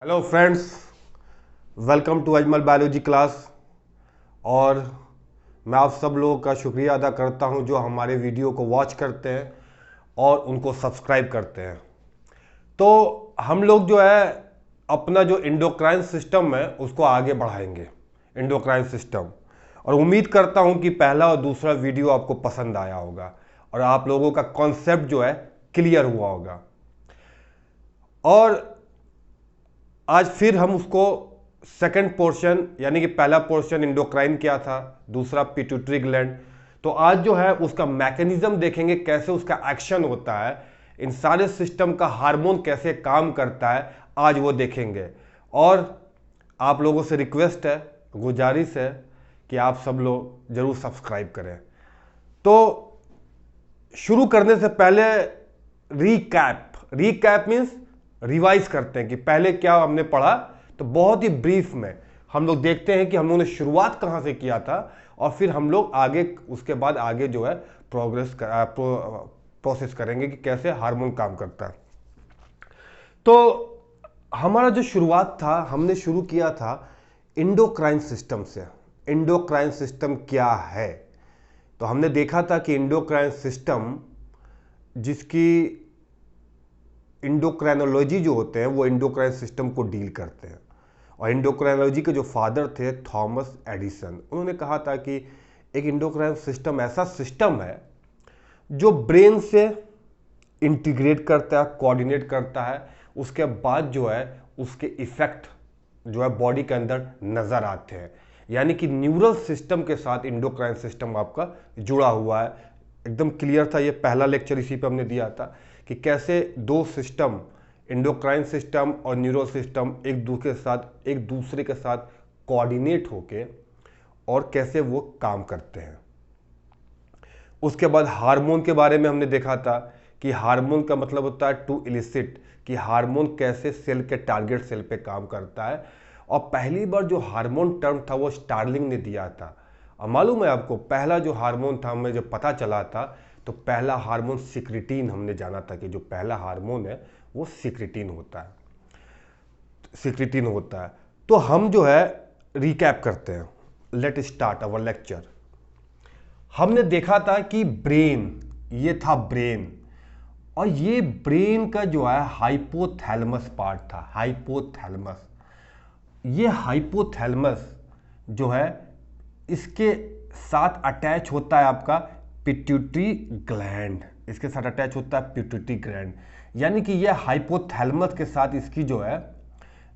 Hello friends, welcome to Ajmal biology class. और मैं आप सब लोगों का शुक्रिया अदा करता हूं जो हमारे वीडियो को वॉच करते हैं और उनको सब्सक्राइब करते हैं। तो हम लोग जो है अपना जो एंडोक्राइन सिस्टम है उसको आगे बढ़ाएंगे, एंडोक्राइन सिस्टम। और उम्मीद करता हूं कि पहला और दूसरा वीडियो आपको पसंद आया होगा और आप लोगों का कॉन्सेप्ट जो है क्लियर हुआ होगा। और आज फिर हम उसको सेकंड पोर्शन, यानी कि पहला पोर्शन एंडोक्राइन क्या था, दूसरा पिट्यूटरी ग्लैंड, तो आज जो है उसका मैकेनिज्म देखेंगे, कैसे उसका एक्शन होता है, इन सारे सिस्टम का हार्मोन कैसे काम करता है, आज वो देखेंगे। और आप लोगों से रिक्वेस्ट है, गुजारिश है कि आप सब लोग जरूर सब्सक्राइब करें। तो शुरू करने से पहले रीकैप मीन्स रिवाइज करते हैं कि पहले क्या हमने पढ़ा। तो बहुत ही ब्रीफ में हम लोग देखते हैं कि हम लोगों ने शुरुआत कहां से किया था और फिर हम लोग आगे उसके बाद आगे जो है प्रोसेस करेंगे कि कैसे हार्मोन काम करता है। तो हमारा जो शुरुआत था, हमने शुरू किया था एंडोक्राइन सिस्टम से। एंडोक्राइन सिस्टम क्या है, तो हमने देखा था कि एंडोक्राइन सिस्टम, जिसकी इंडोक्राइनोलॉजी जो होते हैं वो एंडोक्राइन सिस्टम को डील करते हैं। और इंडोक्राइनोलॉजी के जो फादर थे थॉमस एडिसन, उन्होंने कहा था कि एक इंडोक्राइन सिस्टम ऐसा सिस्टम है जो ब्रेन से इंटीग्रेट करता है, कोऑर्डिनेट करता है, उसके बाद जो है उसके इफेक्ट जो है बॉडी के अंदर नजर आते हैं। यानी कि न्यूरल सिस्टम के साथ इंडोक्राइन सिस्टम आपका जुड़ा हुआ है। एकदम क्लियर था, ये पहला लेक्चर इसी पे हमने दिया था कि कैसे दो सिस्टम, एंडोक्राइन सिस्टम और न्यूरल सिस्टम एक दूसरे के साथ कोऑर्डिनेट होके और कैसे वो काम करते हैं। उसके बाद हार्मोन के बारे में हमने देखा था कि हार्मोन का मतलब होता है टू इलिसिट, कि हार्मोन कैसे सेल के टारगेट सेल पे काम करता है। और पहली बार जो हार्मोन टर्म था वो स्टार्लिंग ने दिया था। और मालूम है आपको, पहला जो हार्मोन था हमें जब पता चला था तो पहला हार्मोन सिक्रेटिन, हमने जाना था कि जो पहला हार्मोन है वो सिक्रेटिन होता है। तो हम जो है रिकैप करते हैं। Let start our lecture. हमने देखा था कि ब्रेन, ये था ब्रेन, और ये ब्रेन का जो है हाइपोथैलेमस पार्ट था, हाइपोथैलेमस। ये हाइपोथैलेमस जो है इसके साथ अटैच होता है आपका पिट्यूटरी ग्लैंड, इसके साथ अटैच होता है पिट्यूटरी ग्लैंड। यानी कि ये हाइपोथैलेमस के साथ इसकी जो है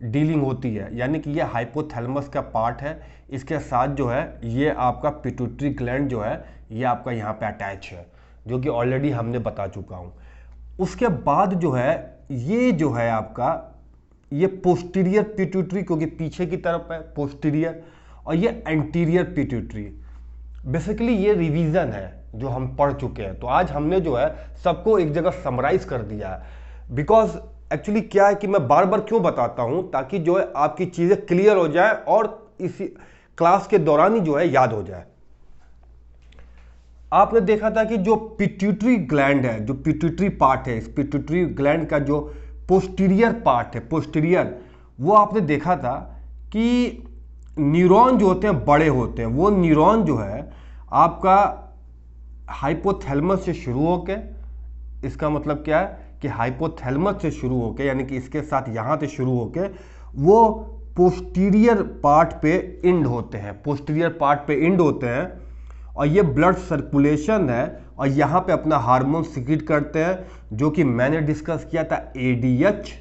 डीलिंग होती है, यानी कि ये हाइपोथैलेमस का पार्ट है, इसके साथ जो है ये आपका पिट्यूटरी ग्लैंड जो है ये आपका यहाँ पे अटैच है, जो कि ऑलरेडी हमने बता चुका हूँ। उसके बाद जो है ये जो है आपका ये पोस्टीरियर पिट्यूटरी, क्योंकि पीछे की तरफ है पोस्टीरियर, और ये एंटीरियर पिट्यूटरी। बेसिकली ये रिवीजन है जो हम पढ़ चुके हैं। तो आज हमने जो है सबको एक जगह समराइज कर दिया है। बिकॉज एक्चुअली क्या है कि मैं बार बार क्यों बताता हूं, ताकि जो है आपकी चीजें क्लियर हो जाए और इसी क्लास के दौरान ही जो है याद हो जाए। आपने देखा था कि जो पिट्यूटरी ग्लैंड है, जो पिट्यूटरी पार्ट है, इस पिट्यूटरी ग्लैंड का जो पोस्टीरियर पार्ट है, पोस्टीरियर, वो आपने देखा था कि न्यूरॉन जो होते हैं बड़े होते हैं। वो न्यूरॉन जो है आपका हाइपोथैलेमस से शुरू होके, इसका मतलब क्या है कि हाइपोथैलेमस से शुरू होके, यानी कि इसके साथ यहां से शुरू होके वो पोस्टीरियर पार्ट पे एंड होते हैं, पोस्टीरियर पार्ट पे एंड होते हैं। और ये ब्लड सर्कुलेशन है और यहाँ पे अपना हार्मोन सिक्रीट करते हैं, जो कि मैंने डिस्कस किया था, ADH,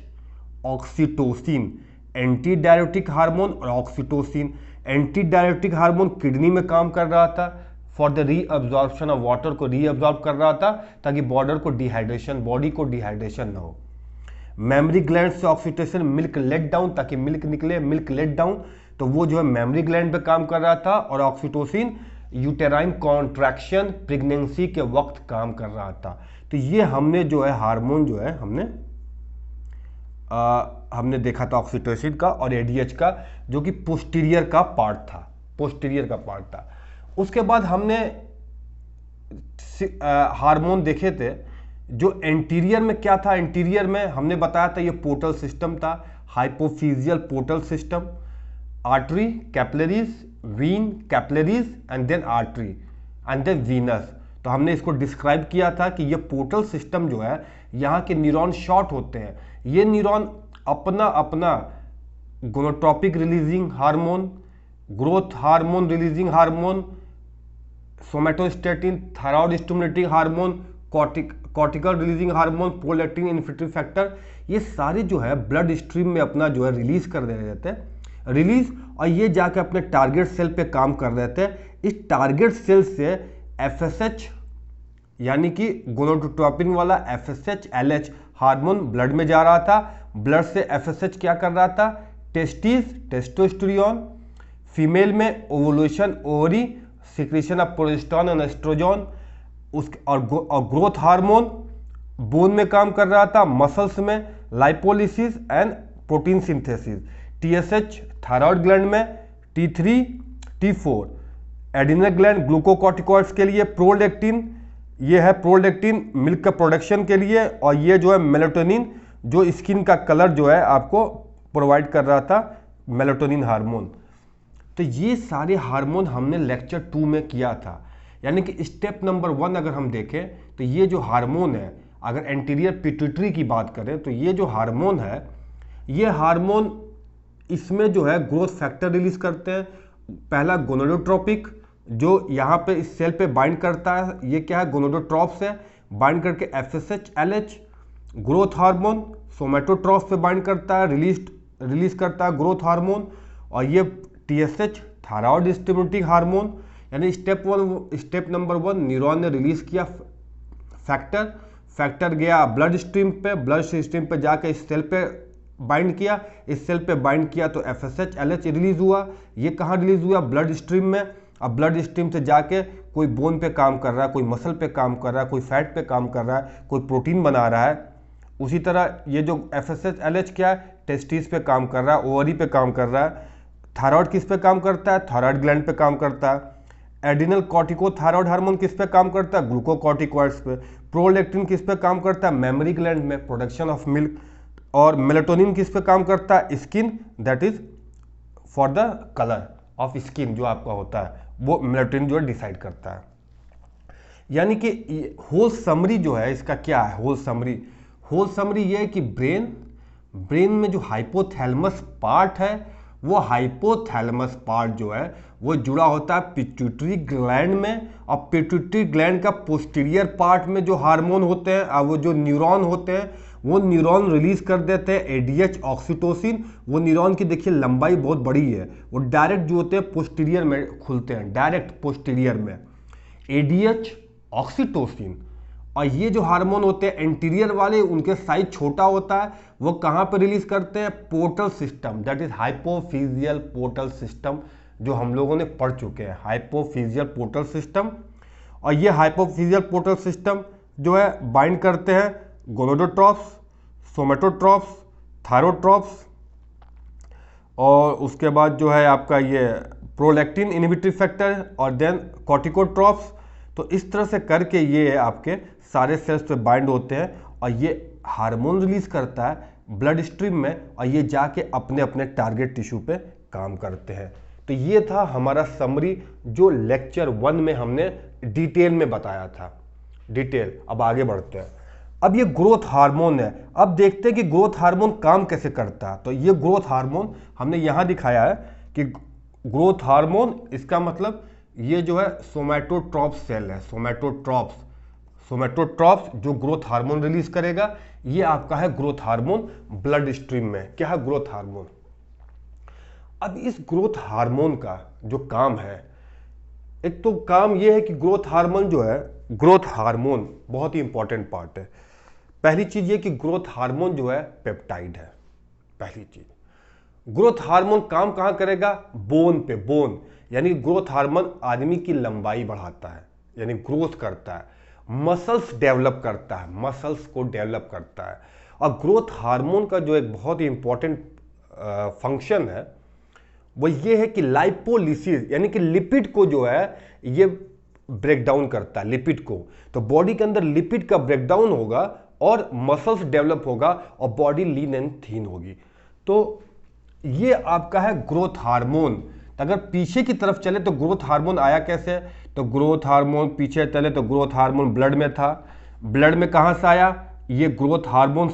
oxytocin, anti diuretic hormone. और oxytocin anti diuretic hormone kidney में काम कर रहा था, for the reabsorption of water को रीअब्जॉर्ब कर रहा था, ताकि बॉडी को डिहाइड्रेशन ना हो। मेमोरी ग्लैंड से ऑक्सीटोसिन मिल्क लेट डाउन, ताकि मिल्क निकले, मिल्क लेट डाउन, तो वो जो है मेमोरी ग्लैंड पे काम कर रहा था। और ऑक्सीटोसिन यूटेराइन कॉन्ट्रैक्शन, प्रेगनेंसी के वक्त काम कर रहा था। तो ये हमने जो है हार्मोन जो है हमने देखा था ऑक्सीटोसिन का और एडीएच का, जो कि पोस्टीरियर का पार्ट था। उसके बाद हमने हार्मोन देखे थे जो एंटीरियर में क्या था। एंटीरियर में हमने बताया था ये पोर्टल सिस्टम था, hypophyseal portal system, artery, capillaries, vein, capillaries and then artery and then venous. तो हमने इसको डिस्क्राइब किया था कि ये पोर्टल सिस्टम जो है, यहाँ के न्यूरॉन शॉर्ट होते हैं। ये न्यूरॉन अपना अपना gonadotropic releasing hormone, growth hormone releasing hormone, somatostatin, thyroid stimulating hormone, cortical releasing hormone, prolactin inhibitory factor, ये सारे जो है ब्लड स्ट्रीम में अपना जो है रिलीज कर दे रहे थे, रिलीज, और ये जाके अपने टारगेट सेल पे काम कर रहे थे। इस टारगेट सेल से एफएसएच यानी कि गोनाडोट्रोपिन वाला एफएसएच एलएच हार्मोन ब्लड में जा रहा था। ब्लड से एफएसएच क्या कर रहा था, टेस्टिस, टेस्टोस्टेरोन, फीमेल में ovulation, ovary, secretion of progesterone and estrogen, और ग्रोथ हार्मोन बोन में काम कर रहा था, मसल्स में lipolysis and protein synthesis, TSH thyroid gland में, T3, T4 adrenal gland glucocorticoids के लिए, प्रोलैक्टिन, ये है प्रोलैक्टिन मिल्क का प्रोडक्शन के लिए, और ये जो है मेलाटोनिन जो स्किन का कलर जो है आपको प्रोवाइड कर रहा था, मेलाटोनिन हार्मोन। तो ये सारे हार्मोन हमने लेक्चर 2 में किया था। यानी कि स्टेप नंबर 1 अगर हम देखें तो ये जो हार्मोन है, अगर एंटीरियर पिट्यूटरी की बात करें तो ये जो हार्मोन है, ये हार्मोन इसमें जो है ग्रोथ फैक्टर रिलीज करते हैं। पहला गोनाडोट्रोपिक जो यहाँ पे इस सेल पे बाइंड करता है, ये क्या है, गोनाडोट्रोप्स है, बाइंड करके एफएसएच एलएच। ग्रोथ हार्मोन सोमेटोट्रोप्स पे बाइंड करता है, रिलीज करता है ग्रोथ हार्मोन। और ये टीएसएच थायराइड स्टिमुलेटिंग हार्मोन, यानी स्टेप नंबर 1 न्यूरॉन ने रिलीज किया फैक्टर गया ब्लड स्ट्रीम पे जाके इस सेल पे बाइंड किया, इस सेल पे बाइंड किया तो एफएसएच एलएच रिलीज हुआ। ये कहाँ रिलीज हुआ, ब्लड स्ट्रीम में। अब ब्लड स्ट्रीम से जाके कोई बोन पे काम कर रहा है, कोई मसल पे काम कर रहा है, कोई फैट पे काम कर रहा है, कोई प्रोटीन बना रहा है। उसी तरह ये जो एफएसएच एलएच क्या है, टेस्टिस पे काम कर रहा है, ओवरी पे काम कर रहा है। थायराइड किस पे काम करता है, थायराइड ग्लैंड पे काम करता है। एडिनल कॉर्टिकोथायराइड हार्मोन किस पे काम करता है, ग्लूकोकॉर्टिकॉइड्स पे। प्रोलैक्टिन किस पे काम करता है, मेमोरी ग्लैंड में, प्रोडक्शन ऑफ मिल्क। और मेलाटोनिन किस पे काम करता है, skin, that is for the colour of skin जो आपका होता है, वो मेलाटोनिन जो है डिसाइड करता है। यानी कि होल समरी जो है इसका क्या है, होल समरी ये है कि ब्रेन में जो हाइपोथैलेमस पार्ट है, वो हाइपोथैलेमस पार्ट जो है वो जुड़ा होता है पिट्यूटरी ग्लैंड में। और पिट्यूटरी ग्लैंड का पोस्टीरियर पार्ट में जो हार्मोन होते हैं, वो जो न्यूरॉन होते हैं, वो न्यूरॉन रिलीज कर देते हैं एडीएच ऑक्सीटोसिन। वो न्यूरॉन की देखिए लंबाई बहुत बड़ी है, वो डायरेक्ट जो होते हैं पोस्टीरियर में खुलते हैं, डायरेक्ट पोस्टीरियर में, एडीएच ऑक्सीटोसिन। और ये जो हार्मोन होते हैं एंटीरियर वाले, उनके साइज छोटा होता है, वो कहाँ पर रिलीज करते हैं, portal system, that is hypophyseal portal system, जो हम लोगों ने पढ़ चुके हैं, हाइपोफिजियल पोर्टल सिस्टम। और ये हाइपोफिजियल पोर्टल सिस्टम जो है बाइंड करते हैं गोनाडोट्रोप्स, सोमेटोट्रोप्स, थायरोट्रोप्स, और उसके बाद जो है आपका ये प्रोलैक्टिन इन्हिबिटरी फैक्टर, और देन कॉर्टिकोट्रोप्स। तो इस तरह से करके ये आपके सारे सेल्स पे बाइंड होते हैं, और ये हार्मोन रिलीज करता है ब्लड स्ट्रीम में, और ये जाके अपने अपने टारगेट टिश्यू पे काम करते हैं। तो ये था हमारा समरी जो लेक्चर 1 में हमने डिटेल में बताया था। डिटेल, अब आगे बढ़ते हैं। अब ये ग्रोथ हार्मोन है, अब देखते हैं कि ग्रोथ हार्मोन काम कैसे करता है। तो ये ग्रोथ हार्मोन हमने यहां दिखाया है कि ग्रोथ हार्मोन, इसका मतलब ये जो है सोमेटोट्रोप्स सेल है, सोमेटोट्रोप्स जो ग्रोथ हार्मोन रिलीज करेगा, ये आपका है ग्रोथ हार्मोन ब्लड स्ट्रीम में। क्या है ग्रोथ हार्मोन। अब इस ग्रोथ हार्मोन का जो काम है, एक तो काम ये है कि ग्रोथ हार्मोन जो है, ग्रोथ हार्मोन बहुत ही इंपॉर्टेंट पार्ट है। पहली चीज ये कि ग्रोथ हार्मोन जो है पेप्टाइड है। पहली चीज, ग्रोथ हार्मोन काम कहां करेगा, बोन पे, बोन, यानी ग्रोथ हार्मोन आदमी की लंबाई बढ़ाता है, यानी ग्रोथ करता है, मसल्स डेवलप करता है, मसल्स को डेवलप करता है। और ग्रोथ हार्मोन का जो एक बहुत ही इंपॉर्टेंट फंक्शन है वो ये है कि लाइपोलिसिस, यानी कि लिपिड को जो है ये ब्रेक डाउन करता है, लिपिड को। तो बॉडी के अंदर लिपिड का ब्रेकडाउन होगा और मसल्स डेवलप होगा और बॉडी लीन एंड थीन होगी। तो ये आपका है ग्रोथ हार्मोन। अगर पीछे की तरफ चले तो ग्रोथ हार्मोन आया कैसे, तो ग्रोथ हार्मोन पीछे चले तो ग्रोथ हार्मोन ब्लड में था। ब्लड में कहाँ से आया, ये ग्रोथ हार्मोन,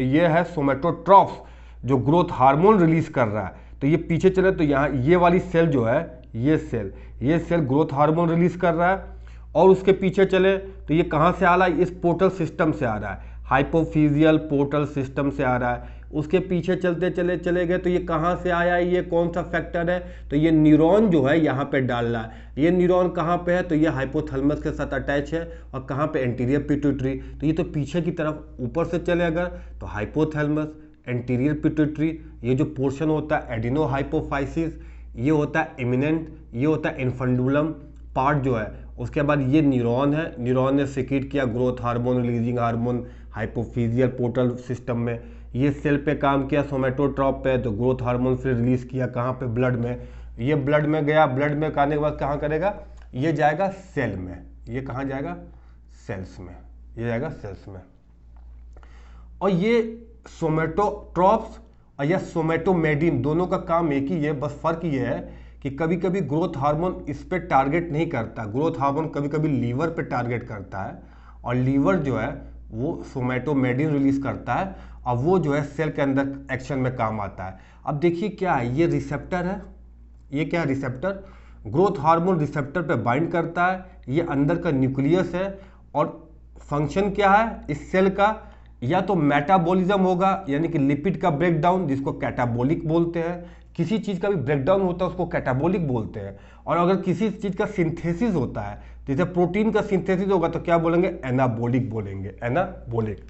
ये है सोमेटोट्रॉफ्स जो ग्रोथ हार्मोन रिलीज कर रहा है। तो ये पीछे चले तो यहाँ ये वाली सेल जो है, ये सेल ग्रोथ हार्मोन रिलीज कर रहा है। और उसके पीछे चले तो ये कहाँ से आ रहा है, इस पोर्टल सिस्टम से आ रहा है, हाइपोफिजियल पोर्टल सिस्टम से आ रहा है। उसके पीछे चलते चले गए तो ये कहाँ से आया, ये कौन सा फैक्टर है, तो ये न्यूरॉन जो है यहाँ पे डाल रहा है। ये न्यूरॉन कहाँ पे है, तो ये हाइपोथैलेमस के साथ अटैच है। और कहाँ पे, एंटीरियर पिट्यूटरी। तो ये तो पीछे की तरफ ऊपर से चले अगर तो हाइपोथैलेमस, एंटीरियर पिट्यूटरी, ये जो पोर्शन होता है एडिनो हाइपोफाइसिस, ये होता है इमिनेंट, ये होता है इन्फंडुलम पार्ट जो है। उसके बाद ये न्यूरॉन है, न्यूरॉन ने सिक्रीट किया growth hormone, releasing hormone hypophyseal portal system में। ये सेल पे काम किया सोमेटोट्रॉप पे, तो ग्रोथ हार्मोन फिर रिलीज किया कहाँ पे, ब्लड में। ये ब्लड में गया, ब्लड में आने के बाद कहाँ करेगा, ये जाएगा सेल में। ये कहाँ जाएगा, सेल्स में, ये जाएगा सेल्स में। और ये सोमेटोट्रॉप्स और या सोमेटोमेडिन दोनों का काम एक ही है, बस फर्क ये है कि कभी कभी ग्रोथ हार्मोन इस पे टारगेट नहीं करता। ग्रोथ हार्मोन कभी कभी लीवर पे टारगेट करता है, और लीवर जो है वो सोमेटोमेडिन रिलीज करता है, और वो जो है सेल के अंदर एक्शन में काम आता है। अब देखिए क्या है, ये रिसेप्टर है, ये क्या है, रिसेप्टर, ग्रोथ हार्मोन रिसेप्टर पे बाइंड करता है। ये अंदर का न्यूक्लियस है, और फंक्शन क्या है इस सेल का, या तो मेटाबॉलिज्म होगा यानी कि लिपिड का ब्रेकडाउन जिसको कैटाबोलिक बोलते हैं, किसी चीज़ का भी ब्रेकडाउन होता है उसको कैटाबोलिक बोलते हैं। और अगर किसी चीज़ का सिंथेसिस होता है, जैसे प्रोटीन का सिंथेसिस होगा तो क्या बोलेंगे, एनाबोलिक बोलेंगे, एनाबोलिक।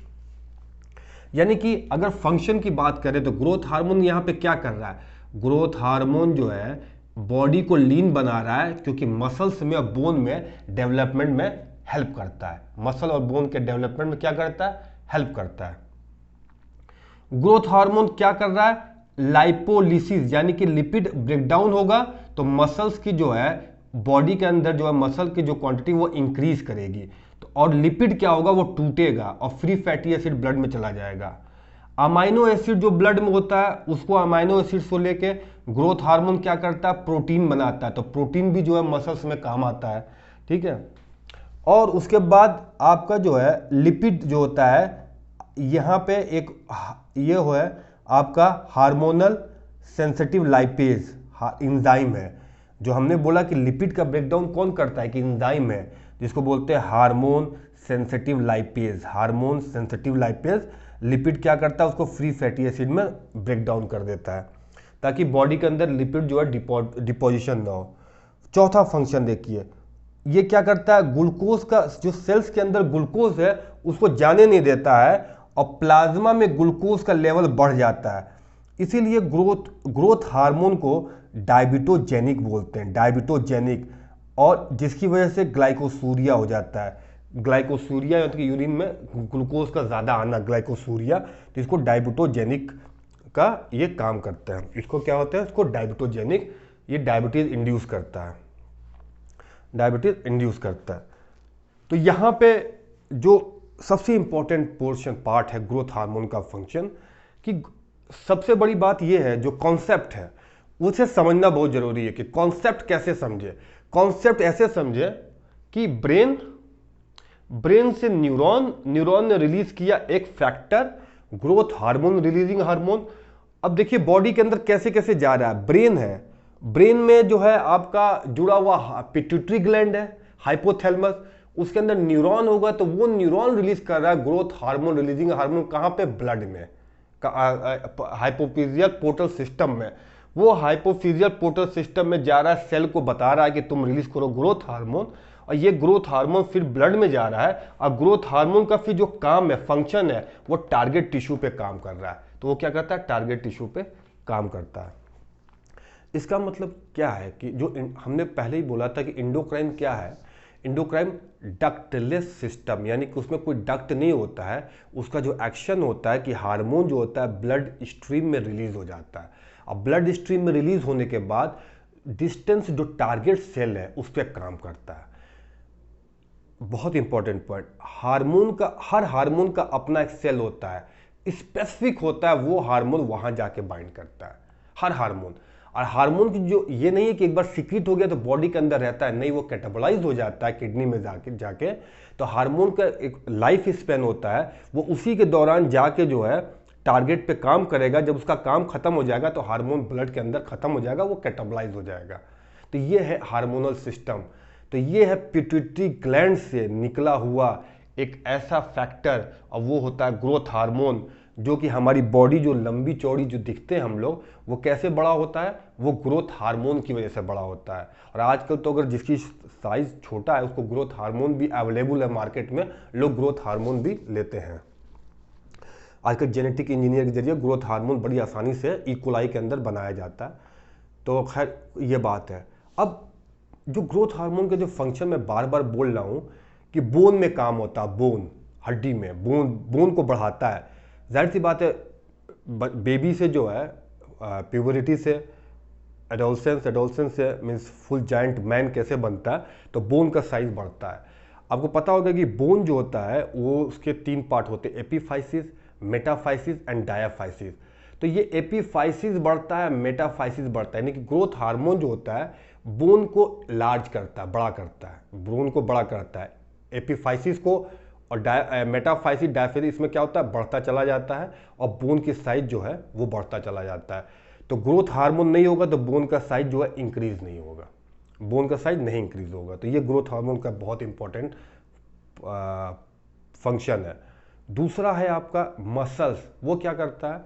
यानी कि अगर फंक्शन की बात करें तो ग्रोथ हार्मोन यहाँ पे क्या कर रहा है, ग्रोथ हार्मोन जो है बॉडी को लीन बना रहा है, क्योंकि मसल्स में और बोन में डेवलपमेंट में हेल्प करता है। मसल और बोन के डेवलपमेंट में क्या करता है, हेल्प करता है। ग्रोथ हार्मोन क्या कर रहा है, लाइपोलिसिस, यानी कि लिपिड ब्रेकडाउन होगा तो मसल्स की जो है बॉडी के अंदर जो है मसल की जो क्वांटिटी वो इंक्रीज करेगी। तो और लिपिड क्या होगा, वो टूटेगा और फ्री फैटी एसिड ब्लड में चला जाएगा। अमाइनो एसिड जो ब्लड में होता है उसको अमाइनो एसिड को लेके ग्रोथ हार्मोन क्या करता है, प्रोटीन बनाता है। तो प्रोटीन भी जो है मसल्स में काम आता है, ठीक है। और उसके बाद आपका जो है लिपिड जो होता है, यहाँ पे एक ये है आपका हार्मोनल सेंसिटिव लाइपेज इंजाइम है। जो हमने बोला कि लिपिड का ब्रेकडाउन कौन करता है, कि इंजाइम है जिसको बोलते हैं hormone sensitive lipase. Hormone sensitive lipase lipid क्या करता है, उसको फ्री फैटी एसिड में ब्रेक डाउन कर देता है, ताकि बॉडी के अंदर लिपिड जो है डिपोजिशन ना हो। चौथा फंक्शन देखिए, ये क्या करता है, ग्लूकोज का जो सेल्स के अंदर ग्लूकोज है उसको जाने नहीं देता है, और प्लाज्मा में ग्लूकोज का लेवल बढ़ जाता है। इसीलिए ग्रोथ हार्मोन को डायबिटोजेनिक बोलते हैं, डायबिटोजेनिक। और जिसकी वजह से ग्लाइकोसूरिया हो जाता है। ग्लाइकोसूरिया यानी कि यूरिन में ग्लूकोज का ज़्यादा आना, ग्लाइकोसूरिया, तो इसको डायबिटोजेनिक का ये काम करता है। इसको क्या होता है, इसको डायबिटोजेनिक, ये डायबिटीज इंड्यूस करता है, डायबिटीज इंड्यूस करता है। तो यहाँ पे जो सबसे इंपॉर्टेंट पोर्शन पार्ट है ग्रोथ हार्मोन का फंक्शन, कि सबसे बड़ी बात ये है जो कॉन्सेप्ट है उसे समझना बहुत जरूरी है। कि कॉन्सेप्ट कैसे समझे, कॉन्सेप्ट ऐसे समझे कि ब्रेन से न्यूरॉन ने रिलीज किया एक factor, growth hormone, releasing hormone. अब देखिए बॉडी के अंदर कैसे कैसे जा रहा है, ब्रेन है, ब्रेन में जो है आपका जुड़ा हुआ पिट्यूटरी ग्लैंड है, हाइपोथैलेमस, उसके अंदर न्यूरॉन होगा तो वो न्यूरॉन रिलीज कर रहा है ग्रोथ हार्मोन, रिलीजिंग हार्मोन, कहाँ पे, ब्लड में, हाइपोफिजियल पोर्टल सिस्टम में। वो हाइपोफिजियल पोर्टल सिस्टम में जा रहा है, सेल को बता रहा है कि तुम रिलीज करो ग्रोथ हार्मोन, और ये ग्रोथ हार्मोन फिर ब्लड में जा रहा है, और ग्रोथ हार्मोन का फिर जो काम है, फंक्शन है, वो टारगेट टिश्यू पे काम कर रहा है। तो वो क्या करता है, टारगेट टिश्यू पे काम करता है। इसका मतलब क्या है कि जो हमने पहले ही बोला था कि इंडोक्राइन क्या है, इंडोक्राइन डक्टलेस सिस्टम, यानी कि उसमें कोई डक्ट नहीं होता है। उसका जो एक्शन होता है कि हार्मोन जो होता है ब्लड स्ट्रीम में रिलीज हो जाता है, और ब्लड स्ट्रीम में रिलीज होने के बाद डिस्टेंस जो टारगेट सेल है उस पर काम करता है। बहुत इंपॉर्टेंट पॉइंट, हार्मोन का, हर हार्मोन का अपना एक सेल होता है, स्पेसिफिक होता है वो हार्मोन वहां जाके बाइंड करता है, हर हार्मोन। और हार्मोन की जो ये नहीं है कि एक बार सीक्रेट हो गया तो बॉडी के अंदर रहता है, नहीं, वो कैटाबोलाइज हो जाता है किडनी में जाके। तो हार्मोन का एक लाइफ स्पेन होता है, वो उसी के दौरान जाके जो है टारगेट पे काम करेगा। जब उसका काम खत्म हो जाएगा तो हार्मोन ब्लड के अंदर खत्म हो जाएगा, वो कैटाबोलाइज हो जाएगा। तो ये है हार्मोनल सिस्टम। तो ये है पिट्यूटरी ग्लैंड से निकला हुआ एक ऐसा फैक्टर, और वो होता है ग्रोथ हार्मोन, जो कि हमारी बॉडी जो लंबी चौड़ी जो दिखते हैं हम लोग, वो कैसे बड़ा होता है, वो ग्रोथ हार्मोन की वजह से बड़ा होता है। और आजकल तो अगर जिसकी साइज छोटा है उसको ग्रोथ हार्मोन भी अवेलेबल है मार्केट में, लोग ग्रोथ हार्मोन भी लेते हैं। आजकल जेनेटिक इंजीनियर के जरिए ग्रोथ हार्मोन बड़ी आसानी से इकोलाई के अंदर बनाया जाता है। तो खैर ये बात है। अब जो ग्रोथ हार्मोन के जो फंक्शन मैं बार बार बोल रहा हूँ कि बोन में काम होता है, बोन, हड्डी में, बोन को बढ़ाता है। जाहिर सी बात है, बेबी से जो है प्यूबरिटी से एडोलसेंस से मीन्स फुल जाइंट मैन कैसे बनता है, तो बोन का साइज बढ़ता है। आपको पता होगा कि बोन जो होता है वो उसके 3 पार्ट होते हैं, एपीफाइसिस, मेटाफाइसिस एंड डायाफाइसिस। तो ये एपीफाइसिस बढ़ता है, मेटाफाइसिस बढ़ता है, यानी कि ग्रोथ हार्मोन जो होता है बोन को लार्ज करता है, बड़ा करता है, बोन को बड़ा करता है। एपीफाइसिस को और मेटाफाइसिस डायफाइसिस, इसमें क्या होता है, बढ़ता चला जाता है और बोन की साइज जो है वो बढ़ता चला जाता है। तो ग्रोथ हार्मोन नहीं होगा तो बोन का साइज जो है इंक्रीज नहीं होगा, बोन का साइज नहीं इंक्रीज होगा। तो ये ग्रोथ हार्मोन का बहुत इंपॉर्टेंट फंक्शन है। दूसरा है आपका मसल्स। वो क्या करता है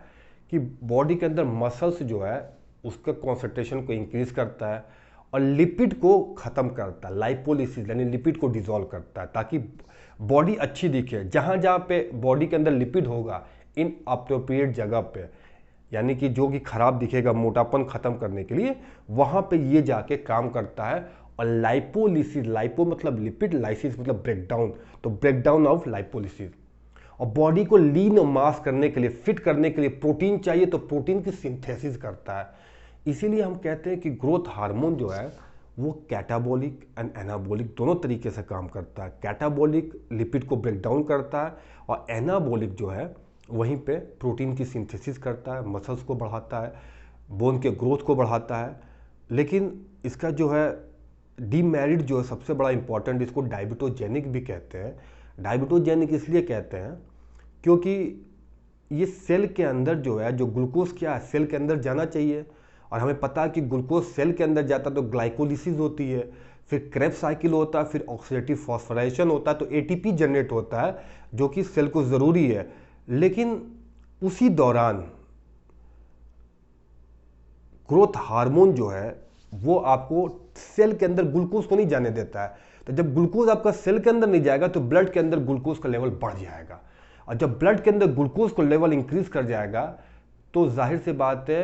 कि बॉडी के अंदर मसल्स जो है उसका कॉन्सेंट्रेशन को इंक्रीज करता है और लिपिड को ख़त्म करता है, लाइपोलिसिस यानी लिपिड को डिसॉल्व करता है, ताकि बॉडी अच्छी दिखे। जहाँ जहाँ पे बॉडी के अंदर लिपिड होगा इन अप्रोप्रिएट जगह पे, यानी कि जो कि खराब दिखेगा, मोटापन खत्म करने के लिए, वहाँ पे ये जाके काम करता है। और लाइपोलिसिस, लाइपो मतलब लिपिड, लाइसिस मतलब ब्रेकडाउन, तो ब्रेकडाउन ऑफ लाइपोलिसिस। और बॉडी को लीन मास करने के लिए, फिट करने के लिए प्रोटीन चाहिए, तो प्रोटीन की सिंथेसिस करता है। इसीलिए हम कहते हैं कि ग्रोथ हार्मोन जो है वो कैटाबॉलिक एंड एनाबॉलिक दोनों तरीके से काम करता है। कैटाबॉलिक लिपिड को ब्रेक डाउन करता है और एनाबॉलिक जो है वहीं पे प्रोटीन की सिंथेसिस करता है, मसल्स को बढ़ाता है, बोन के ग्रोथ को बढ़ाता है। लेकिन इसका जो है डीमेरिट जो है सबसे बड़ा इंपॉर्टेंट, इसको डायबिटोजेनिक भी कहते हैं। डायबिटोजेनिक इसलिए कहते हैं क्योंकि ये सेल के अंदर जो है, जो ग्लूकोज क्या है सेल के अंदर जाना चाहिए, और हमें पता है कि ग्लूकोज सेल के अंदर जाता है तो ग्लाइकोलिसिस होती है, फिर क्रेब्स साइकिल होता है, फिर ऑक्सीडेटिव फॉस्फोराइलेशन होता है, तो एटीपी जनरेट होता है जो कि सेल को ज़रूरी है। लेकिन उसी दौरान ग्रोथ हार्मोन जो है वो आपको सेल के अंदर ग्लूकोज को नहीं जाने देता है। तो जब ग्लूकोज आपका सेल के अंदर नहीं जाएगा तो ब्लड के अंदर ग्लूकोज का लेवल बढ़ जाएगा, और जब ब्लड के अंदर ग्लूकोज का लेवल इंक्रीज कर जाएगा तो जाहिर सी बात है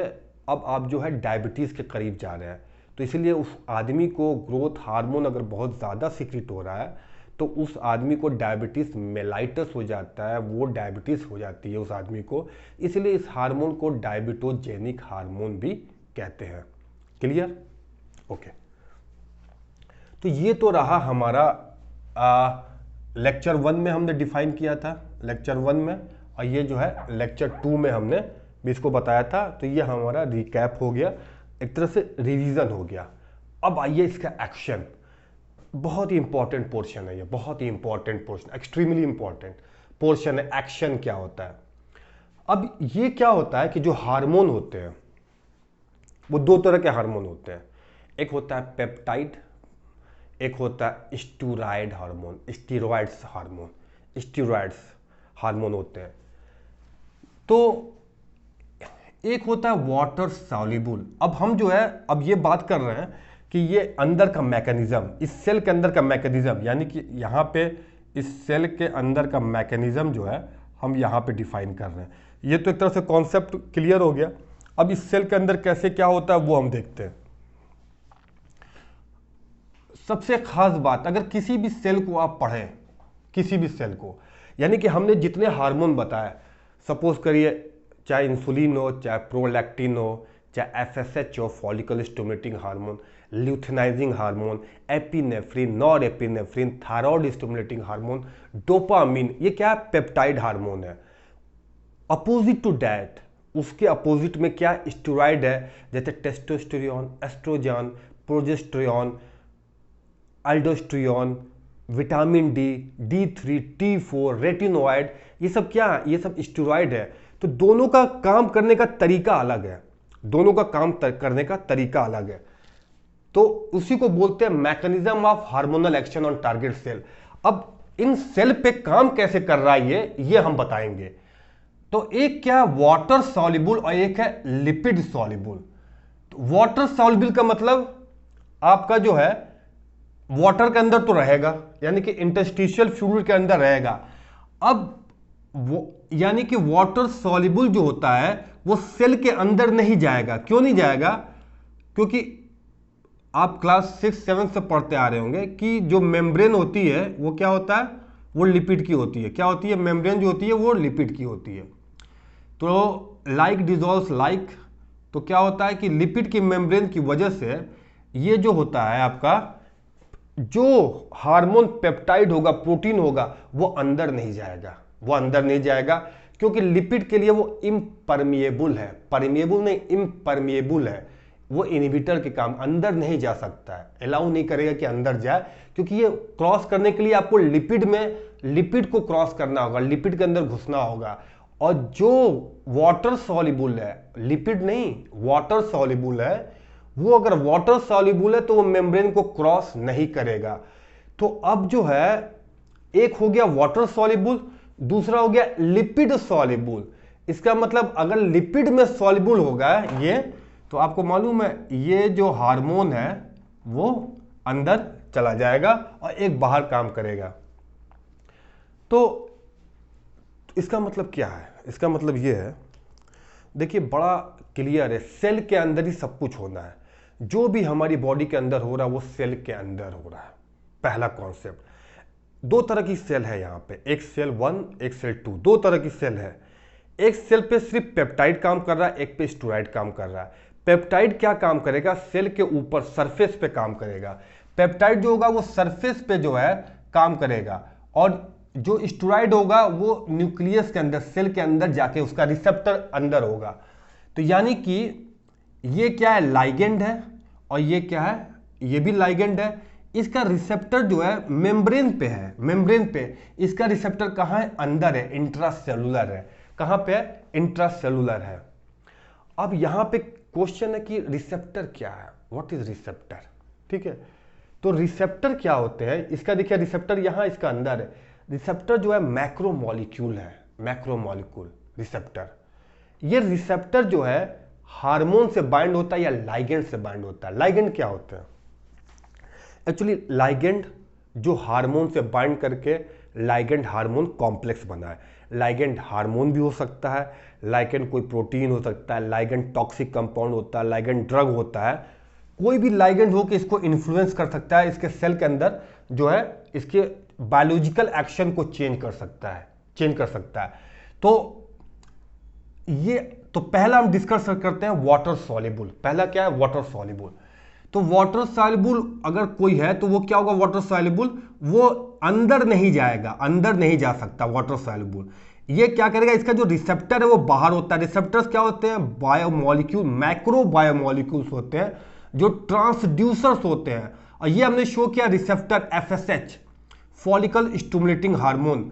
अब आप जो है डायबिटीज़ के करीब जा रहे हैं। तो इसलिए उस आदमी को ग्रोथ हार्मोन अगर बहुत ज़्यादा सीक्रेट हो रहा है तो उस आदमी को डायबिटीज़ मेलाइटस हो जाता है, वो डायबिटीज़ हो जाती है उस आदमी को। इसलिए इस हार्मोन को डायबिटोजेनिक हार्मोन भी कहते हैं। क्लियर? ओके। तो ये तो रहा हमारा लेक्चर 1 में हमने डिफाइन किया था, लेक्चर 1 में, और ये जो है लेक्चर 2 में हमने भी इसको बताया था। तो ये हमारा रिकैप हो गया, एक तरह से रिवीजन हो गया। अब आइए इसका एक्शन। बहुत ही इंपॉर्टेंट पोर्शन है ये, बहुत ही important portion, extremely important portion है। एक्शन क्या होता है? अब ये क्या होता है कि जो हार्मोन होते हैं वो 2 तरह के हार्मोन होते हैं। एक होता है पेप्टाइड, एक होता है steroid hormone, steroids hormone, steroids hormone होते हैं। तो एक होता है वाटर सॉल्युबल। अब हम जो है अब ये बात कर रहे हैं कि ये अंदर का मैकेनिज्म, इस सेल के अंदर का मैकेनिज्म, यानी कि यहाँ पे इस सेल के अंदर का मैकेनिज्म जो है हम यहाँ पे डिफाइन कर रहे हैं। ये तो एक तरह से कॉन्सेप्ट क्लियर हो गया। अब इस सेल के अंदर कैसे क्या होता है वो हम देखते हैं। सबसे खास बात, अगर किसी भी सेल को आप पढ़ें, किसी भी सेल को, यानी कि हमने जितने हार्मोन बताए, सपोज करिए चाहे इंसुलिन हो, चाहे प्रोलैक्टिन हो, चाहे एफएसएच हो, follicle stimulating hormone, luteinizing hormone, epinephrine, nor opposite to that, उसके अपोजिट में क्या स्टेरॉइड है, जैसे testosterone, estrogen, progesterone, aldosterone, vitamin D, D3, T4, retinoid, ये सब क्या है, ये सब स्टेरॉइड है। तो दोनों का काम करने का तरीका अलग है, दोनों का काम करने का तरीका अलग है। तो उसी को बोलते हैं mechanism of hormonal action on target cell. अब इन सेल पे काम कैसे कर रहा है ये हम बताएंगे। तो एक क्या वाटर सॉल्युबल और एक है लिपिड सॉल्युबल। वाटर सॉल्युबल का मतलब आपका जो है वाटर के अंदर तो रहेगा, यानी कि इंटरस्टिशियल फ्लूइड के अंदर रहेगा। अब वो यानी कि वाटर सॉल्युबल जो होता है वो सेल के अंदर नहीं जाएगा। क्यों नहीं जाएगा? क्योंकि आप क्लास 6-7 से पढ़ते आ रहे होंगे कि जो मेम्ब्रेन होती है वो क्या होता है, वो लिपिड की होती है। क्या होती है? मेम्ब्रेन जो होती है वो लिपिड की होती है। तो लाइक डिजॉल्व्स लाइक, तो क्या होता है कि लिपिड की मेम्ब्रेन की वजह से ये जो होता है आपका जो हार्मोन पेप्टाइड होगा, प्रोटीन होगा, वो अंदर नहीं जाएगा, वो अंदर नहीं जाएगा क्योंकि लिपिड के लिए वो इम्परमिएबल है, परमिएबल नहीं, इम्परमिएबल है। वो इनहिबिटर के काम अंदर नहीं जा सकता है, अलाउ नहीं करेगा कि अंदर जाए, क्योंकि ये क्रॉस करने के लिए आपको लिपिड को क्रॉस करना होगा, लिपिड के अंदर घुसना होगा। और जो वाटर सॉल्युबल है, लिपिड नहीं वाटर सॉल्युबल है, वो अगर वाटर सॉल्युबल है तो वो मेम्ब्रेन को क्रॉस नहीं करेगा। तो अब जो है एक हो गया वाटर सॉल्युबल, दूसरा हो गया लिपिड सॉल्युबल। इसका मतलब अगर लिपिड में सॉल्युबल होगा ये, तो आपको मालूम है ये जो हार्मोन है वो अंदर चला जाएगा और एक बाहर काम करेगा। तो इसका मतलब क्या है? इसका मतलब ये है, देखिए बड़ा क्लियर है, सेल के अंदर ही सब कुछ होना है। जो भी हमारी बॉडी के अंदर हो रहा है वो सेल के अंदर हो रहा है। पहला कॉन्सेप्ट। दो तरह की सेल है यहाँ पे, एक सेल 1, एक सेल 2, दो तरह की सेल है। एक सेल पे सिर्फ पेप्टाइड काम कर रहा है, एक पे स्टेरॉइड काम कर रहा है। पेप्टाइड क्या काम करेगा? सेल के ऊपर सरफेस पे काम करेगा। पेप्टाइड जो होगा वो सरफेस पे जो है काम करेगा, और जो स्टेरॉइड होगा वो न्यूक्लियस के अंदर, सेल के अंदर जाके उसका रिसेप्टर अंदर होगा। तो यानी कि ये क्या है? लाइगेंड है, और ये क्या है? ये भी लाइगेंड है। इसका रिसेप्टर जो है मेम्ब्रेन पे है, मेम्ब्रेन पे। इसका रिसेप्टर कहाँ है? अंदर है, इंट्रासेलुलर है। कहाँ पे है? इंट्रासेलुलर है। अब यहाँ पे क्वेश्चन है कि रिसेप्टर क्या है, व्हाट इज रिसेप्टर? ठीक है, तो रिसेप्टर क्या होते हैं? इसका देखिए रिसेप्टर यहाँ इसका अंदर है। रिसेप्टर जो है मैक्रोमोलिक्यूल है, मैक्रोमोलिक्यूल रिसेप्टर। ये रिसेप्टर जो है हार्मोन से बाइंड होता है या लाइगेंड से बाइंड होता है। लाइगेंड क्या होते हैं? एक्चुअली लाइगेंड जो हार्मोन से बाइंड करके लाइगेंड हार्मोन कॉम्प्लेक्स बना है। लाइगेंड हार्मोन भी हो सकता है, लाइगेंड कोई प्रोटीन हो सकता है, लाइगेंड टॉक्सिक कंपाउंड होता है, लाइगेंड ड्रग होता है। कोई भी लाइगेंड हो के इसको इन्फ्लुएंस कर सकता है, इसके सेल के अंदर जो है इसके बायोलॉजिकल एक्शन को चेंज कर सकता है। तो पहला हम डिस्कस करते हैं वाटर सॉल्युबल। पहला क्या है? Water soluble. तो वाटर सॉल्युबल अगर कोई है तो वो क्या होगा? वाटर सॉल्युबल वो अंदर नहीं जाएगा, अंदर नहीं जा सकता वाटर सॉल्युबल। ये क्या करेगा? इसका जो रिसेप्टर है वो बाहर होता है। रिसेप्टर्स क्या होते हैं? बायोमोलिक्यूल, मैक्रो बायोमोलिक्यूल्स होते हैं जो ट्रांसड्यूसर्स होते हैं। और ये हमने शो किया receptor FSH, follicle stimulating hormone.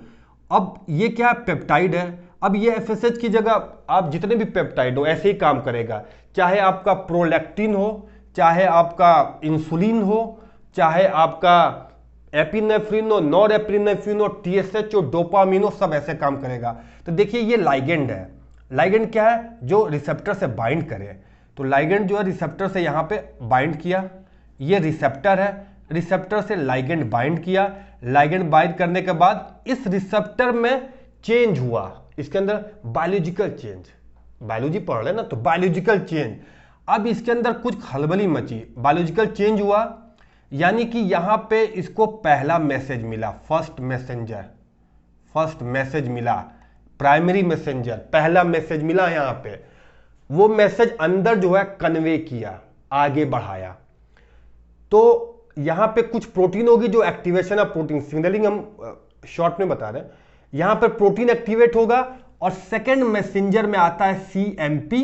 अब ये क्या है? पेप्टाइड है। अब ये FSH की जगह आप जितने भी पेप्टाइड हो ऐसे ही काम करेगा, चाहे आपका प्रोलैक्टिन हो, चाहे आपका इंसुलिन हो, चाहे आपका एपिनेफ्रिन हो, नॉरएपिनेफ्रिन हो, TSH हो, डोपामिन हो, सब ऐसे काम करेगा। तो देखिए ये लाइगेंड है। लाइगेंड क्या है? जो रिसेप्टर से बाइंड करे। तो लाइगेंड जो है रिसेप्टर से यहाँ पे बाइंड किया, ये रिसेप्टर है, रिसेप्टर से लाइगेंड बाइंड किया। लाइगेंड बाइंड करने के बाद इस रिसेप्टर में चेंज हुआ, इसके अंदर बायोलॉजिकल चेंज, बायोलॉजी पढ़ रहे ना, तो बायोलॉजिकल चेंज। अब इसके अंदर कुछ खलबली मची, बायोलॉजिकल चेंज हुआ, यानी कि यहां पे इसको पहला मैसेज मिला, फर्स्ट मैसेज मिला, प्राइमरी मैसेंजर, पहला मैसेज मिला यहां पे। वो मैसेज अंदर जो है कन्वे किया, आगे बढ़ाया। तो यहां पे कुछ प्रोटीन होगी जो एक्टिवेशन ऑफ प्रोटीन, सिग्नलिंग हम शॉर्ट में बता रहे हैं। यहां पर प्रोटीन एक्टिवेट होगा और सेकेंड मैसेंजर में आता है CMP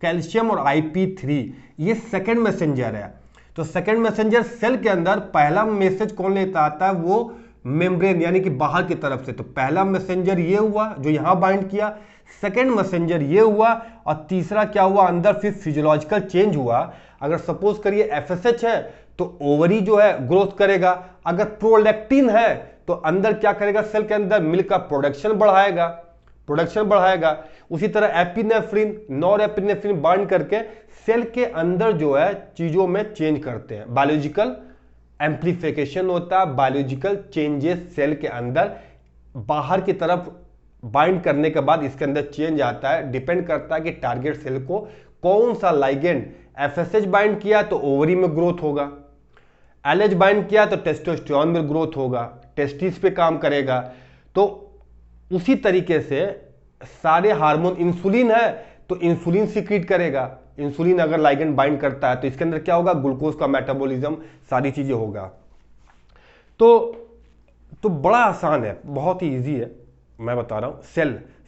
कैल्शियम और IP3, ये सेकेंड मैसेंजर है। तो सेकेंड मैसेंजर सेल के अंदर पहला मैसेज कौन लेता आता है, वो मेम्ब्रेन यानी कि बाहर की तरफ से। तो पहला मैसेंजर ये हुआ जो यहां बाइंड किया, सेकेंड मैसेंजर ये हुआ, और तीसरा क्या हुआ अंदर, फिर फिजियोलॉजिकल चेंज हुआ। अगर सपोज करिए FSH है तो ओवरी जो है ग्रोथ करेगा, अगर प्रोलैक्टिन है तो अंदर क्या करेगा, सेल के अंदर मिल्क का प्रोडक्शन बढ़ाएगा। उसी तरह एपिनेफ्रिन, नॉरएपिनेफ्रिन बाइंड करके सेल के अंदर जो है चीजों में चेंज करते हैं। बायोलॉजिकल एम्प्लीफिकेशन होता है, बायोलॉजिकल चेंजेस सेल के अंदर बाहर की तरफ बाइंड करने के बाद इसके अंदर चेंज आता है। डिपेंड करता है कि टारगेट सेल को कौन सा लाइगेंड, FSH बाइंड किया तो ओवरी में ग्रोथ होगा, LH बाइंड किया तो टेस्टोस्टेरोन में ग्रोथ होगा, टेस्टिस पे काम करेगा। तो उसी तरीके से सारे हार्मोन, इंसुलिन है तो इंसुलिन सीक्रेट करेगा, इंसुलिन अगर लाइगेंड बाइंड करता है तो इसके अंदर क्या होगा, ग्लूकोज का मेटाबॉलिज्म, सारी चीजें होगा। तो बड़ा आसान है, बहुत ही इजी है, मैं बता रहा हूं।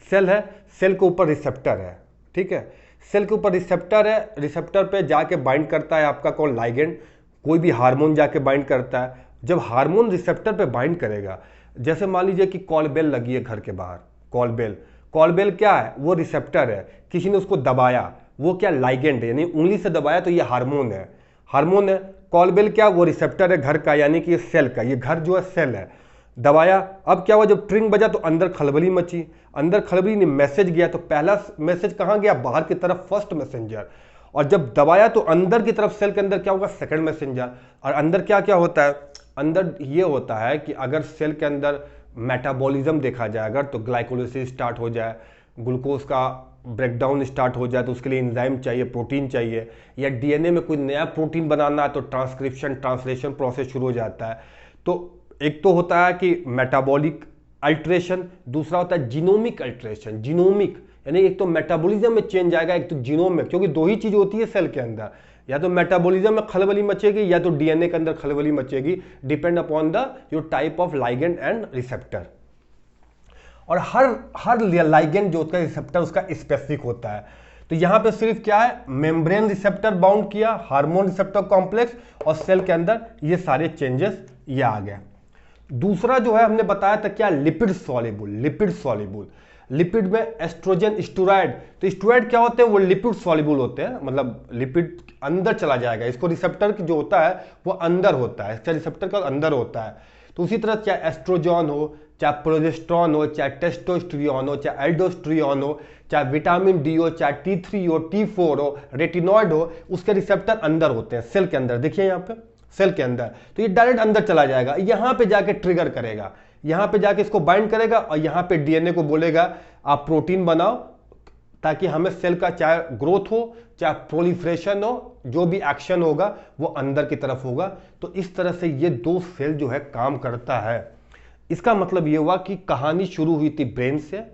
सेल है, सेल के ऊपर रिसेप्टर है, ठीक है, सेल के ऊपर रिसेप्टर है, रिसेप्टर पे जाके बाइंड करता है आपका कौन, लाइगेंड, कोई भी हार्मोन जाके बाइंड करता है। जब हार्मोन रिसेप्टर पे बाइंड करेगा, जैसे मान लीजिए कि कॉल बेल लगी है घर के बाहर, कॉल बेल क्या है, वो रिसेप्टर है, किसी ने उसको दबाया, वो क्या, लाइगेंड है, यानी उंगली से दबाया तो ये हार्मोन है। कॉल बेल क्या, वो रिसेप्टर है घर का, यानी कि ये सेल का, ये घर जो है सेल है। दबाया, अब क्या हुआ, जब ट्रिंग बजा तो अंदर खलबली मची, अंदर खलबली नहीं, मैसेज गया, तो पहला मैसेज कहां गया, बाहर की तरफ, फर्स्ट मैसेंजर। और जब दबाया तो अंदर की तरफ सेल के अंदर क्या होगा, सेकंड मैसेंजर। और अंदर क्या क्या होता है, अंदर ये होता है कि अगर सेल के अंदर मेटाबॉलिज्म देखा जाए अगर, तो ग्लाइकोलाइसिस स्टार्ट हो जाए, ग्लूकोज का ब्रेकडाउन स्टार्ट हो जाए, तो उसके लिए एंजाइम चाहिए, प्रोटीन चाहिए, या DNA में कोई नया प्रोटीन बनाना है तो ट्रांसलेशन प्रोसेस शुरू हो जाता है। तो एक तो होता है कि मेटाबॉलिक अल्ट्रेशन, दूसरा होता है जीनोमिक अल्ट्रेशन। जीनोमिक यानी एक तो मेटाबॉलिज्म में चेंज आएगा, एक तो जीनोम में, क्योंकि दो ही चीज होती है सेल के अंदर, या तो मेटाबॉलिज्म में खलबली मचेगी या तो DNA के अंदर खलबली मचेगी, depend upon the your type of ligand and receptor. और हर लाइगेंड जो होता है रिसेप्टर उसका स्पेसिफिक होता है। तो यहां पे सिर्फ क्या है, मेम्ब्रेन रिसेप्टर बाउंड किया, हार्मोन रिसेप्टर कॉम्प्लेक्स, और सेल के अंदर ये सारे चेंजेस ये आ गए। दूसरा जो है हमने बताया था क्या, लिपिड सॉल्युबल। लिपिड में एस्ट्रोजन, स्टेरॉइड। तो स्टेरॉइड क्या होते हैं, वो लिपिड सॉल्युबल होते हैं, मतलब लिपिड अंदर चला जाएगा, इसको रिसेप्टर जो होता है वो अंदर होता है, इसका रिसेप्टर का अंदर होता है। तो उसी तरह चाहे एस्ट्रोजन हो, चाहे प्रोजेस्टेरॉन हो, चाहे टेस्टोस्टेरोन हो, चाहे एल्डोस्टेरोन हो, चाहे विटामिन D हो, चाहे T3 हो, T4 हो, रेटिनॉइड हो, उसके रिसेप्टर अंदर होते हैं सेल के अंदर। देखिए यहाँ पे सेल के अंदर, तो ये डायरेक्ट अंदर चला जाएगा, यहाँ पे जाके ट्रिगर करेगा, यहाँ पे जाके इसको बाइंड करेगा, और यहाँ पे DNA को बोलेगा आप प्रोटीन बनाओ, ताकि हमें सेल का चाहे ग्रोथ हो चाहे प्रोलिफरेशन हो, जो भी एक्शन होगा वो अंदर की तरफ होगा। तो इस तरह से ये दो सेल जो है काम करता है। इसका मतलब ये हुआ कि कहानी शुरू हुई थी ब्रेन से,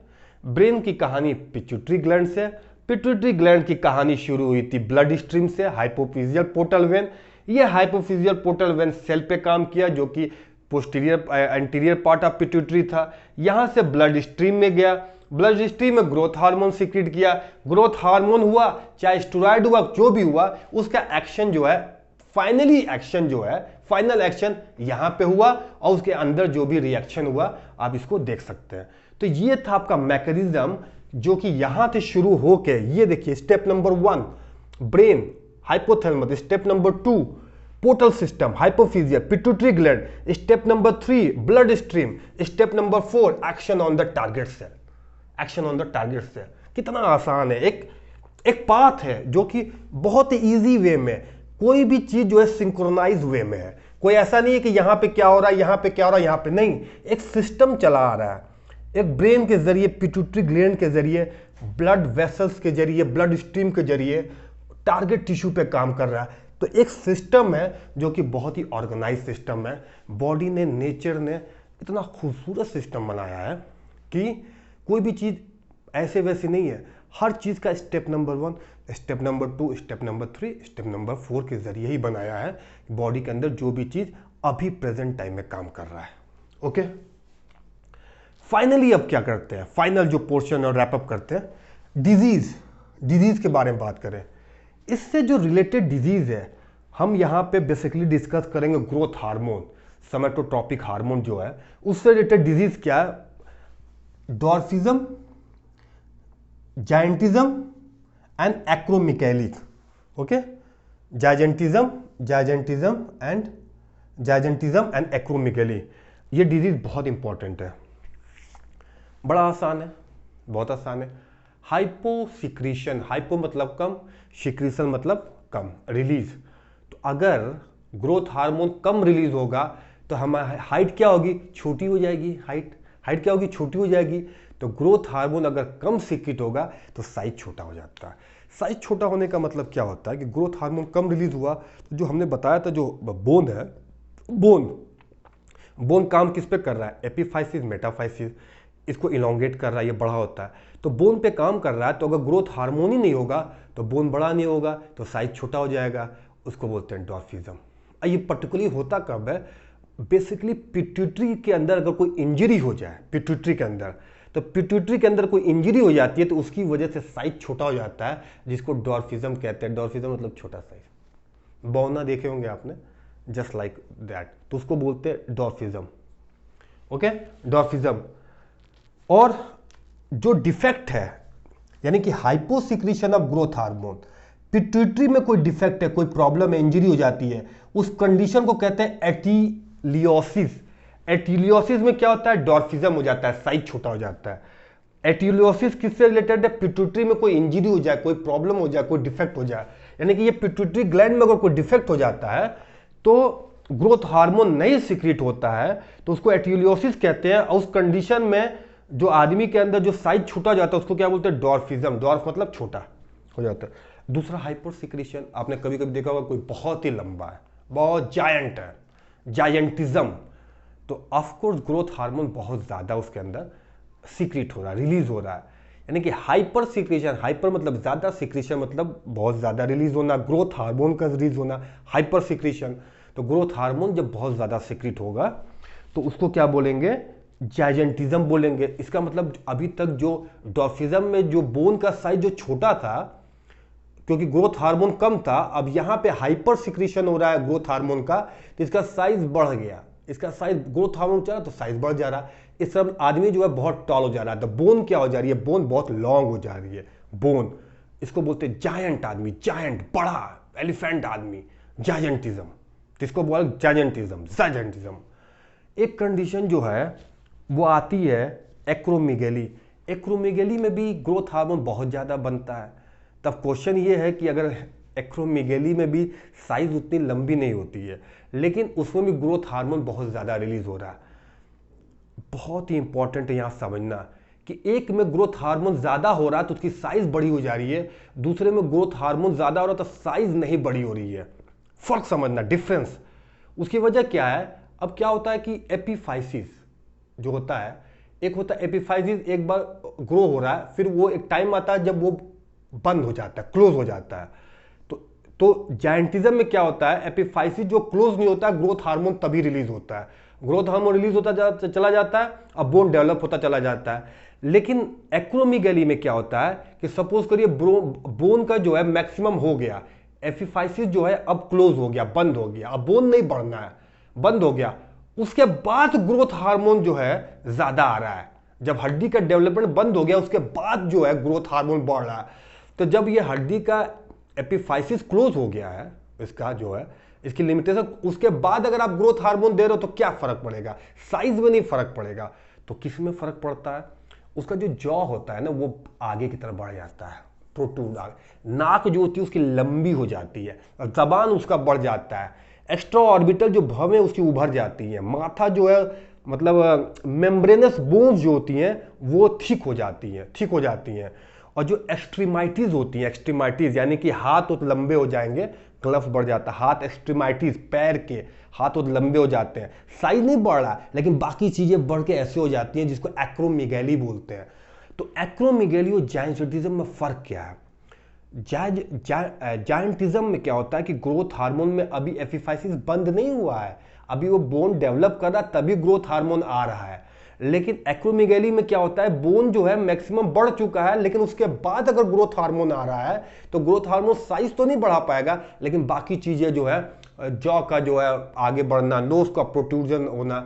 ब्रेन की कहानी पिट्यूटरी ग्लैंड से, पिट्यूटरी ग्लैंड की कहानी शुरू हुई थी ब्लड स्ट्रीम से, हाइपोफिजियल पोर्टल वेन। ये हाइपोफिजियल पोर्टल वेन सेल पे काम किया, जो कि posterior anterior part of pituitary था। यहां से ब्लड स्ट्रीम में गया, ब्लड स्ट्रीम में ग्रोथ हार्मोन सीक्रेट किया, ग्रोथ हार्मोन हुआ चाहे स्टेरॉइड हुआ, जो भी हुआ उसका एक्शन जो है, फाइनल एक्शन यहां पे हुआ, और उसके अंदर जो भी रिएक्शन हुआ आप इसको देख सकते हैं। तो ये था आपका मैकेनिज्म जो कि यहां से शुरू होके, ये देखिए step number 1 brain hypothalamus, step number 2 portal system hypophysis pituitary gland, step number 3 blood stream, step number 4 action on the target cell. कितना आसान है, एक पाथ है जो कि बहुत ही इजी वे में, कोई भी चीज जो है सिंक्रोनाइज वे में है। कोई ऐसा नहीं है कि यहां पे क्या हो रहा है, यहां पे क्या हो रहा है, यहां पे नहीं, एक सिस्टम चला आ रहा है, एक ब्रेन के जरिए, पिट्यूटरी ग्लैंड के जरिए, ब्लड वेसल्स के जरिए, ब्लड स्ट्रीम के जरिए टारगेट टिश्यू पे काम कर रहा है। तो एक सिस्टम है जो कि बहुत ही ऑर्गेनाइज सिस्टम है। बॉडी ने, नेचर ने इतना खूबसूरत सिस्टम बनाया है कि कोई भी चीज ऐसे वैसे नहीं है, हर चीज का step number 1, step number 2, step number 3, step number 4 के जरिए ही बनाया है। बॉडी के अंदर जो भी चीज अभी प्रेजेंट टाइम में काम कर रहा है। ओके, फाइनली अब क्या करते हैं, फाइनल जो पोर्शन और रैपअप करते हैं, डिजीज के बारे में बात करें। इससे जो रिलेटेड डिजीज है हम यहाँ पे बेसिकली डिस्कस करेंगे ग्रोथ हार्मोन, सोमैटोट्रोपिक हार्मोन जो है उससे रिलेटेड डिजीज क्या है, डॉर्फिज्म, जायंटिज्म एंड एक्रोमिगैली। ओके, जायजेंटिज्म एंड एक्रोमिगैली, ये डिजीज बहुत इंपॉर्टेंट है। बड़ा आसान है, बहुत आसान है। हाइपोसिक्रीशन, हाइपो मतलब कम, सिक्रीशन मतलब कम, रिलीज। तो अगर ग्रोथ हार्मोन कम रिलीज होगा तो हमारी हाइट क्या होगी, छोटी हो जाएगी। हाइट क्या होगी, छोटी हो जाएगी। तो ग्रोथ हार्मोन अगर कम सिक्रीट होगा तो साइज छोटा हो जाता है। साइज छोटा होने का मतलब क्या होता है कि ग्रोथ हार्मोन कम रिलीज हुआ तो जो हमने बताया था, जो बोन है, बोन काम किस पे कर रहा है, एपिफाइसिस, मेटाफाइसिस, इसको इलोंगेट कर रहा है, ये बड़ा होता है। तो बोन पे काम कर रहा है, तो अगर ग्रोथ हार्मोन ही नहीं होगा तो बोन बड़ा नहीं होगा, तो साइज छोटा हो जाएगा, उसको बोलते हैं डॉर्फिज्म। ये पर्टिकुलरली होता कब है, बेसिकली पिट्यूटरी के अंदर अगर कोई इंजरी हो जाए, पिट्यूटरी के अंदर, तो पिट्यूटरी के अंदर कोई इंजरी हो जाती है तो उसकी वजह से साइज छोटा हो जाता है, जिसको डॉर्फिज्म कहते हैं। डॉर्फिज्म मतलब छोटा साइज, बौना देखे होंगे आपने, जस्ट लाइक दैट, तो उसको बोलते हैं डॉर्फिज्म। ओके, डॉर्फिज्म। और जो डिफेक्ट है, यानी कि hyposecretion of growth hormone, pituitary में कोई डिफेक्ट है, कोई प्रॉब्लम है, इंजरी हो जाती है, उस कंडीशन को कहते हैं एटिलियोसिस। एटिलियोसिस में क्या होता है, डॉर्फिज्म हो जाता है, साइज छोटा हो जाता है। एटिलियोसिस किससे रिलेटेड है, पिट्यूटरी में कोई इंजरी हो जाए, कोई प्रॉब्लम हो जाए, कोई डिफेक्ट हो जाए, यानी कि ये पिट्यूटरी ग्लैंड में अगर कोई डिफेक्ट हो जाता है तो ग्रोथ हार्मोन नहीं सिक्रीट होता है, तो उसको एटिलियोसिस कहते हैं। और उस कंडीशन में जो आदमी के अंदर जो साइज छोटा जाता है उसको क्या बोलते हैं, डॉर्फिज्म। डॉर्फ मतलब छोटा हो जाता है। दूसरा हाइपोसिक्रीशन, आपने कभी कभी देखा होगा कोई बहुत ही लंबा है, बहुत जायंट है, जायंटिज्म, तो ऑफकोर्स ग्रोथ हार्मोन बहुत ज्यादा उसके अंदर सीक्रेट हो रहा है, रिलीज हो रहा है। यानी कि हाइपर सिक्रीशन, हाइपर मतलब ज्यादा, सिक्रीशन मतलब बहुत ज्यादा रिलीज होना, ग्रोथ हार्मोन का रिलीज होना, हाइपर सिक्रीशन। तो ग्रोथ हार्मोन जब बहुत ज्यादा सिक्रीट होगा तो उसको क्या बोलेंगे, जायजेंटिज्म बोलेंगे। इसका मतलब अभी तक जो डॉर्फिज्म में जो बोन का साइज जो छोटा था, क्योंकि ग्रोथ हार्मोन कम था, अब यहां पे हाइपर सिक्रीशन हो रहा है ग्रोथ हार्मोन का, तो इसका साइज बढ़ गया। इसका साइज, ग्रोथ हार्मोन चला तो साइज बढ़ जा रहा है। इस सब आदमी जो है बहुत टॉल हो जा रहा है। तो बोन क्या हो जा रही है, बोन बहुत लॉन्ग हो जा रही है, बोन। इसको बोलते हैं जायंट आदमी, जायंट, बड़ा एलिफेंट आदमी, जायंटिज्म। इसको बोल जायंटिज्म, जायंटिज्म। एक कंडीशन जो है वो आती है एक्रोमिगैली। एक्रोमिगैली में भी ग्रोथ हार्मोन बहुत ज़्यादा बनता है। तब क्वेश्चन ये है कि अगर एक्रोमिगैली में भी साइज उतनी लंबी नहीं होती है, लेकिन उसमें भी ग्रोथ हार्मोन बहुत ज़्यादा रिलीज हो रहा है। बहुत ही इंपॉर्टेंट है यहाँ समझना कि एक में ग्रोथ हार्मोन ज़्यादा हो रहा है तो उसकी साइज बड़ी हो जा रही है, दूसरे में ग्रोथ हार्मोन ज़्यादा हो रहा है तो साइज नहीं बड़ी हो रही है। फर्क समझना, डिफरेंस। उसकी वजह क्या है, अब क्या होता है कि एपिफाइसिस जो होता है, एक होता है एपिफाइसिस, एक बार ग्रो हो रहा है, फिर वो एक टाइम आता है जब वो बंद हो जाता है, क्लोज हो जाता है। तो जायंटिज्म में क्या होता है, एपिफाइसिस जो क्लोज नहीं होता है, ग्रोथ हार्मोन तभी रिलीज होता है। ग्रोथ हार्मोन रिलीज होता चला जाता है, अब बोन डेवलप होता चला जाता है। लेकिन एक्रोमिगैली में क्या होता है कि सपोज करिए बोन का जो है मैक्सिमम हो गया, एपिफाइसिस जो है अब क्लोज हो गया, बंद हो गया, अब बोन नहीं बढ़ना है, बंद हो गया। उसके बाद ग्रोथ हार्मोन जो है ज्यादा आ रहा है। जब हड्डी का डेवलपमेंट बंद हो गया उसके बाद जो है ग्रोथ हार्मोन बढ़ रहा है। तो जब ये हड्डी का एपिफाइसिस क्लोज हो गया है, इसका जो है इसकी लिमिटेशन, उसके बाद अगर आप ग्रोथ हार्मोन दे रहे हो तो क्या फर्क पड़ेगा, साइज में नहीं फर्क पड़ेगा। तो किस में फर्क पड़ता है, उसका जो जॉ होता है ना वो आगे की तरफ बढ़ जाता है, प्रोट्रूड, नाक जो होती है उसकी लंबी हो जाती है, जबान उसका बढ़ जाता है, एक्स्ट्रा ऑर्बिटल जो भवें उसकी उभर जाती है, माथा जो है मतलब मेम्ब्रेनस बोन्स जो होती हैं वो ठीक हो जाती हैं। और जो एक्सट्रीमाइटीज होती हैं, एक्सट्रीमाइटीज यानी कि हाथ तो लंबे हो जाएंगे, ग्लव्स बढ़ जाता है, हाथ एक्सट्रीमाइटीज, पैर के हाथ तो लंबे हो जाते हैं, साइज नहीं बढ़ रहा लेकिन बाकी चीजें बढ़ के ऐसे हो जाती हैं जिसको एक्रोमिगैली बोलते हैं। तो एक्रोमिगैली और जायंटिज्म में फर्क क्या है, जायंटिज्म में क्या होता है कि ग्रोथ हार्मोन में अभी एपिफाइसिस बंद नहीं हुआ है, अभी वो बोन डेवलप कर रहा तभी ग्रोथ हार्मोन आ रहा है। लेकिन एक्रोमेगाली में क्या होता है, बोन जो है मैक्सिमम बढ़ चुका है, लेकिन उसके बाद अगर ग्रोथ हार्मोन आ रहा है तो ग्रोथ हार्मोन साइज तो नहीं बढ़ा पाएगा, लेकिन बाकी चीजें जो है, जॉ का जो है आगे बढ़ना, नोज का प्रोट्रूजन होना,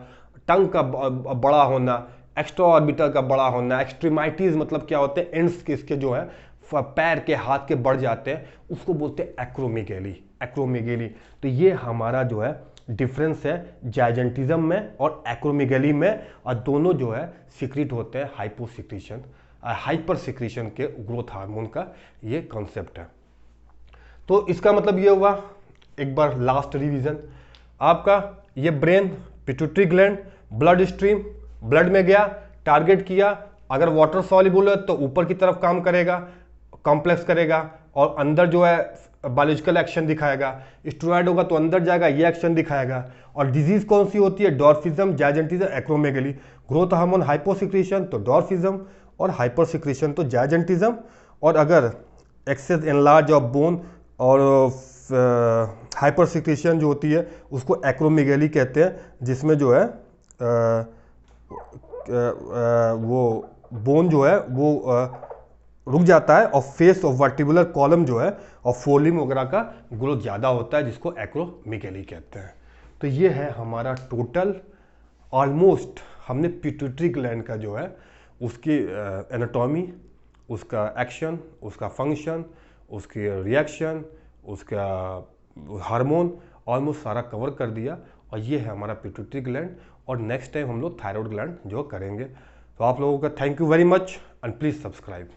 टंग का बड़ा होना, एक्स्ट्रा ऑर्बिटल का बड़ा होना, एक्सट्रीमाइटीज मतलब क्या होते हैं, एंड्स के इसके जो है पैर के हाथ के बढ़ जाते हैं, उसको बोलते हैं एक्रोमेगाली। एक्रोमेगाली, तो ये हमारा जो है डिफरेंस है जाइजेंटिज्म में और एक्रोमेगाली में, और दोनों जो है सिक्रीट होते हैं हाइपोसिक्रीशन, हाइपर सिक्रीशन के ग्रोथ हार्मोन का ये कॉन्सेप्ट है। तो इसका मतलब ये हुआ, एक बार लास्ट रिवीजन आपका, ये brain, pituitary gland, blood stream, blood में गया, टारगेट किया, अगर वाटर सॉल्युबल है तो ऊपर की तरफ काम करेगा, कॉम्प्लेक्स करेगा, और अंदर जो है बायोलॉजिकल एक्शन दिखाएगा, स्टेरॉइड होगा तो अंदर जाएगा, ये एक्शन दिखाएगा। और डिजीज कौन सी होती है, डॉर्फिज्म, जाइजेंटिज्म, एक्रोमेगाली। ग्रोथ हार्मोन हाइपोसिक्रीशन तो डॉर्फिज्म, और हाइपर सिक्रीशन तो जाइजेंटिज्म। और अगर एक्सेस एनलार्ज ऑफ बोन और हाइपर सिक्रीशन जो होती है उसको एक्रोमेगाली कहते हैं, जिसमें जो है वो बोन जो है वो रुक जाता है, और फेस और वर्टिबुलर कॉलम जो है और फोलिम वगैरह का ग्रोथ ज़्यादा होता है, जिसको एक्रोमेगाली कहते हैं। तो ये है हमारा टोटल, ऑलमोस्ट हमने पिट्यूटरी ग्लैंड का जो है उसकी एनाटॉमी, उसका एक्शन, उसका फंक्शन, उसकी रिएक्शन, उसका हार्मोन, ऑलमोस्ट सारा कवर कर दिया। और ये है हमारा पिट्यूटरी ग्लैंड, और नेक्स्ट टाइम हम लोग थायराइड ग्लैंड जो करेंगे। तो आप लोगों का thank you very much, and please subscribe.